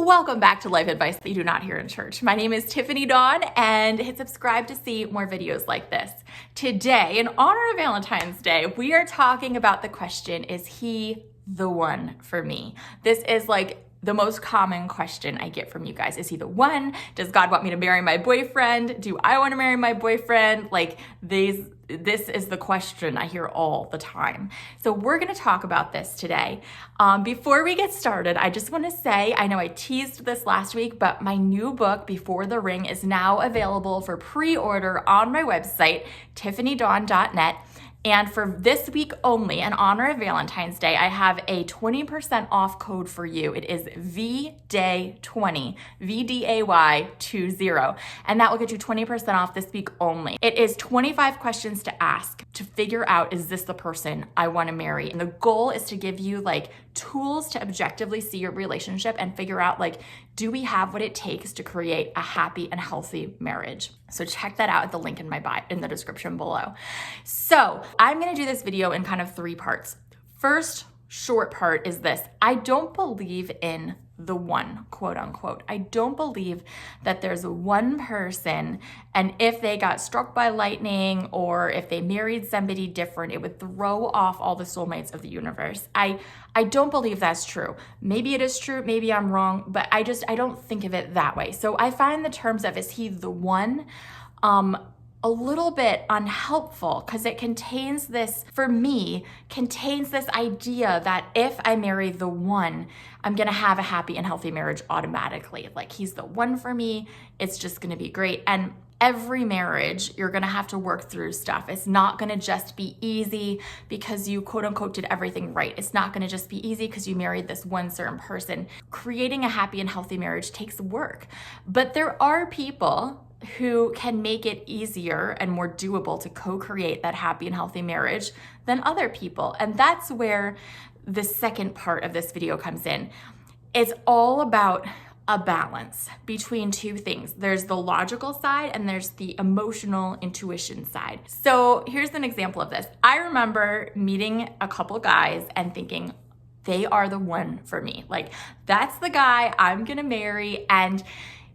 Welcome back to life advice that you do not hear in church. My name is Tiffany Dawn, and hit subscribe to see more videos like this. Today, in honor of Valentine's Day, we are talking about the question, is he the one for me? This is like the most common question I get from you guys. Is he the one? Does God want me to marry my boyfriend? Do I want to marry my boyfriend? Like this is the question I hear all the time. So we're going to talk about this today. Before we get started, I just want to say, I know I teased this last week, but my new book, Before the Ring, is now available for pre-order on my website, tiffanydawn.net. And for this week only, in honor of Valentine's Day, I have a 20% off code for you. It is VDAY20, VDAY20, and that will get you 20% off this week only. It is 25 questions to ask to figure out, is this the person I want to marry? And the goal is to give you like tools to objectively see your relationship and figure out, like, do we have what it takes to create a happy and healthy marriage? So check that out at the link in my bio, in the description below. So I'm going to do this video in kind of three parts. First short part is this. I don't believe in the one, quote unquote. I don't believe that there's one person, and if they got struck by lightning or if they married somebody different, it would throw off all the soulmates of the universe. I don't believe that's true. Maybe it is true, maybe I'm wrong, but I don't think of it that way. So I find the terms of, is he the one, a little bit unhelpful, because it contains this, for me, contains this idea that if I marry the one, I'm gonna have a happy and healthy marriage automatically. Like, he's the one for me, it's just gonna be great. And every marriage, you're gonna have to work through stuff. It's not gonna just be easy because you quote unquote did everything right. It's not gonna just be easy because you married this one certain person. Creating a happy and healthy marriage takes work. But there are people who can make it easier and more doable to co-create that happy and healthy marriage than other people. And that's where the second part of this video comes in. It's all about a balance between two things. There's the logical side and there's the emotional intuition side. So here's an example of this. I remember meeting a couple guys and thinking, they are the one for me. Like, that's the guy I'm gonna marry. And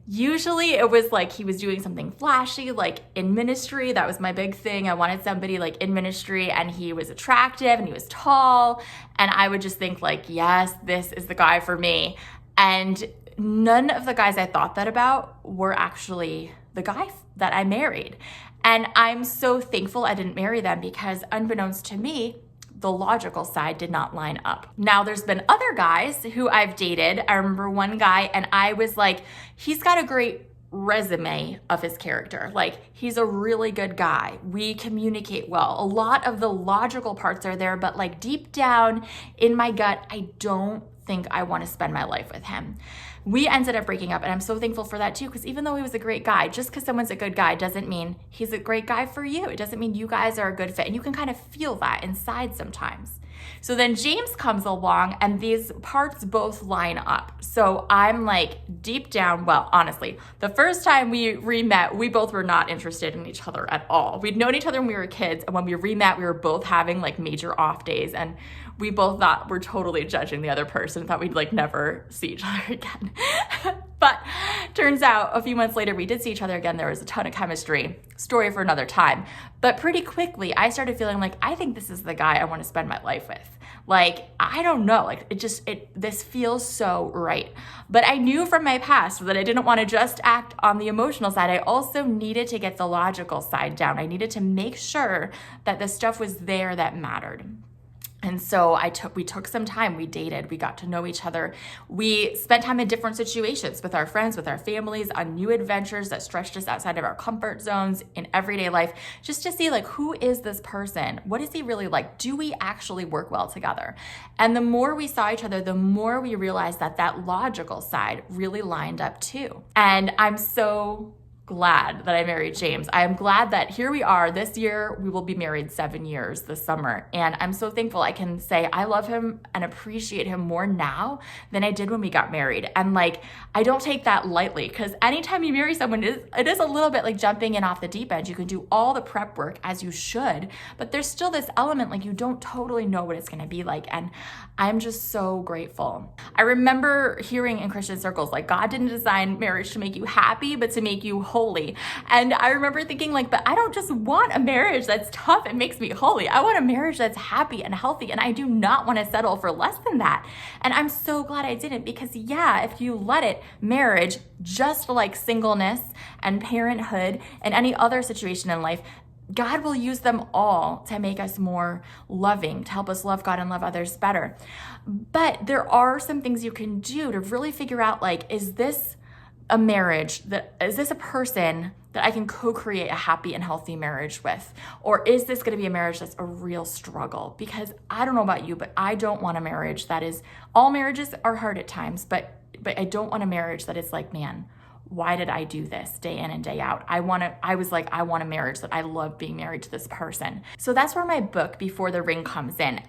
usually it was like he was doing something flashy, like in ministry. That was my big thing. I wanted somebody like in ministry, and he was attractive and he was tall. And I would just think like, yes, this is the guy for me. And none of the guys I thought that about were actually the guy that I married. And I'm so thankful I didn't marry them, because unbeknownst to me, the logical side did not line up. Now, there's been other guys who I've dated. I remember one guy, and I was like, he's got a great resume of his character. Like, he's a really good guy. We communicate well. A lot of the logical parts are there, but like deep down in my gut, I don't think I want to spend my life with him. We ended up breaking up, and I'm so thankful for that too, because even though he was a great guy, just because someone's a good guy doesn't mean he's a great guy for you. It doesn't mean you guys are a good fit, and you can kind of feel that inside sometimes. So then James comes along, and these parts both line up. So I'm like, deep down, well, honestly, the first time we re-met, we both were not interested in each other at all. We'd known each other when we were kids, and when we re-met, we were both having like major off days, and we both thought we're totally judging the other person, thought we'd like never see each other again. But turns out a few months later, we did see each other again. There was a ton of chemistry. Story for another time. But pretty quickly, I started feeling like, I think this is the guy I want to spend my life with. Like, I don't know, like this feels so right. But I knew from my past that I didn't want to just act on the emotional side. I also needed to get the logical side down. I needed to make sure that the stuff was there that mattered. And so we took some time, we dated, we got to know each other. We spent time in different situations with our friends, with our families, on new adventures that stretched us outside of our comfort zones in everyday life, just to see like, who is this person? What is he really like? Do we actually work well together? And the more we saw each other, the more we realized that that logical side really lined up too. And I'm so glad that I married James. I am glad that here we are this year. We will be married 7 years this summer. And I'm so thankful I can say I love him and appreciate him more now than I did when we got married. And like, I don't take that lightly, because anytime you marry someone, it is a little bit like jumping in off the deep end. You can do all the prep work as you should, but there's still this element like you don't totally know what it's going to be like. And I'm just so grateful. I remember hearing in Christian circles, like, God didn't design marriage to make you happy, but to make you holy. And I remember thinking like, but I don't just want a marriage that's tough and makes me holy. I want a marriage that's happy and healthy. And I do not want to settle for less than that. And I'm so glad I didn't, because yeah, if you let it, marriage, just like singleness and parenthood and any other situation in life, God will use them all to make us more loving, to help us love God and love others better. But there are some things you can do to really figure out, like, is this a marriage is this a person that I can co-create a happy and healthy marriage with? Or is this going to be a marriage that's a real struggle? Because I don't know about you, but I don't want a marriage that is, all marriages are hard at times, but I don't want a marriage that is like, man, why did I do this day in and day out? I want a marriage that I love being married to this person. So that's where my book, Before the Ring, comes in.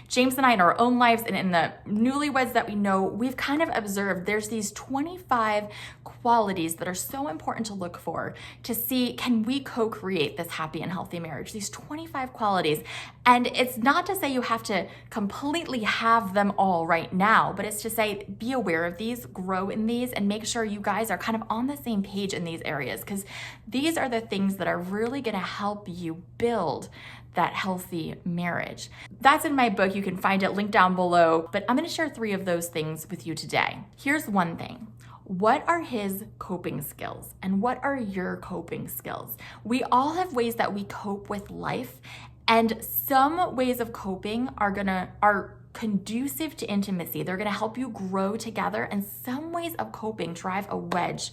James and I, in our own lives and in the newlyweds that we know, we've kind of observed there's these 25 qualities that are so important to look for to see, can we co-create this happy and healthy marriage? These 25 qualities. And it's not to say you have to completely have them all right now, but it's to say, be aware of these, grow in these, and make sure you guys are kind of on the same page in these areas, because these are the things that are really going to help you build that healthy marriage. That's in my book. You can find it linked down below, but I'm going to share 3 of those things with you today. Here's one thing. What are his coping skills and what are your coping skills? We all have ways that we cope with life, and some ways of coping are conducive to intimacy. They're going to help you grow together, and some ways of coping drive a wedge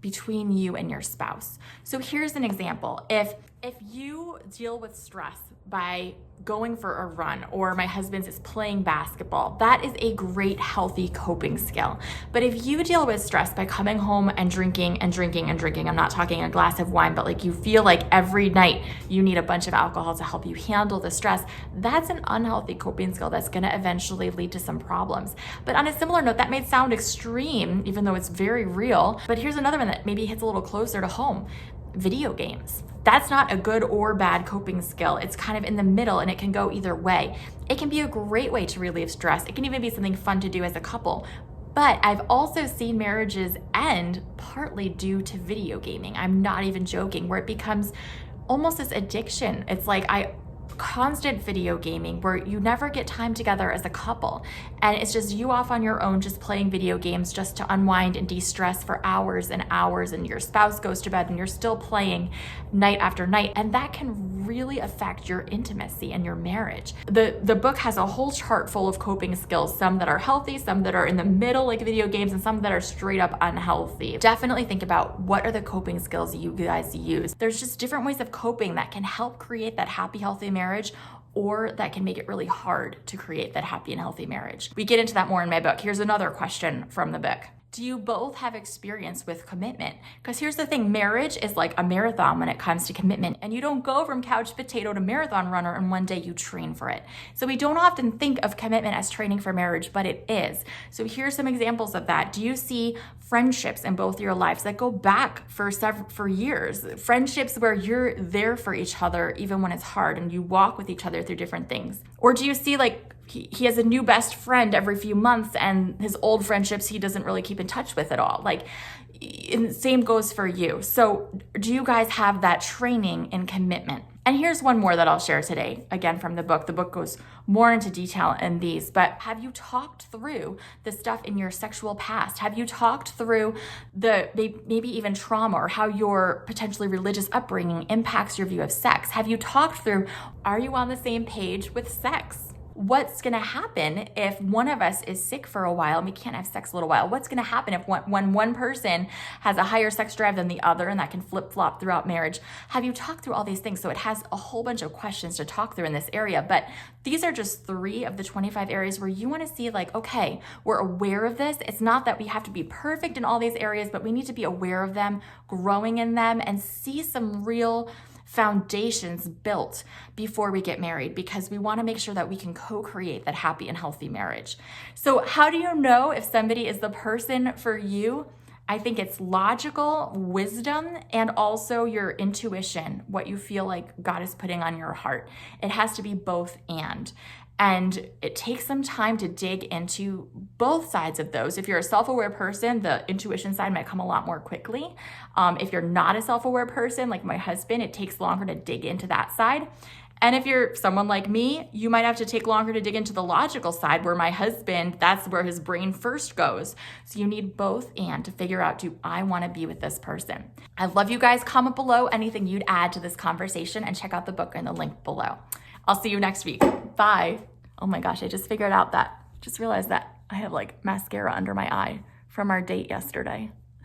between you and your spouse. So here's an example. If you deal with stress by going for a run, or my husband's is playing basketball, that is a great healthy coping skill. But if you deal with stress by coming home and drinking, I'm not talking a glass of wine, but like you feel like every night you need a bunch of alcohol to help you handle the stress, that's an unhealthy coping skill that's gonna eventually lead to some problems. But on a similar note, that may sound extreme, even though it's very real, but here's another one that maybe hits a little closer to home. Video games. That's not a good or bad coping skill. It's kind of in the middle, and it can go either way. It can be a great way to relieve stress. It can even be something fun to do as a couple. But I've also seen marriages end partly due to video gaming. I'm not even joking, where it becomes almost this addiction. It's like constant video gaming where you never get time together as a couple, and it's just you off on your own just playing video games just to unwind and de-stress for hours and hours, and your spouse goes to bed and you're still playing night after night, and that can really affect your intimacy and your marriage. The book has a whole chart full of coping skills, some that are healthy, some that are in the middle like video games, and some that are straight up unhealthy. Definitely think about, what are the coping skills you guys use? There's just different ways of coping that can help create that happy, healthy marriage, or that can make it really hard to create that happy and healthy marriage. We get into that more in my book. Here's another question from the book. Do you both have experience with commitment? Because here's the thing, marriage is like a marathon when it comes to commitment, and you don't go from couch potato to marathon runner in one day, you train for it. So we don't often think of commitment as training for marriage, but it is. So here's some examples of that. Do you see friendships in both your lives that go back for years? Friendships where you're there for each other even when it's hard, and you walk with each other through different things. Or do you see like he has a new best friend every few months, and his old friendships he doesn't really keep in touch with at all? Like, and same goes for you. So do you guys have that training in commitment? And here's one more that I'll share today, again from the book. The book goes more into detail in these, but have you talked through the stuff in your sexual past? Have you talked through maybe even trauma, or how your potentially religious upbringing impacts your view of sex? Have you talked through, are you on the same page with sex? what's gonna happen if one of us is sick for a while and we can't have sex a little while? What's gonna happen if when one person has a higher sex drive than the other, and that can flip-flop throughout marriage? Have you talked through all these things? So it has a whole bunch of questions to talk through in this area, but these are just 3 of the 25 areas where you wanna see like, okay, we're aware of this. It's not that we have to be perfect in all these areas, but we need to be aware of them, growing in them, and see some real foundations built before we get married, because we want to make sure that we can co-create that happy and healthy marriage. So how do you know if somebody is the person for you? I think it's logical wisdom and also your intuition, what you feel like God is putting on your heart. It has to be both and it takes some time to dig into both sides of those. If you're a self-aware person, the intuition side might come a lot more quickly. If you're not a self-aware person, like my husband, it takes longer to dig into that side. And if you're someone like me, you might have to take longer to dig into the logical side, where my husband, that's where his brain first goes. So you need both and to figure out, do I want to be with this person? I love you guys. Comment below anything you'd add to this conversation, and check out the book in the link below. I'll see you next week. Bye. Oh my gosh, I just realized that I have like mascara under my eye from our date yesterday.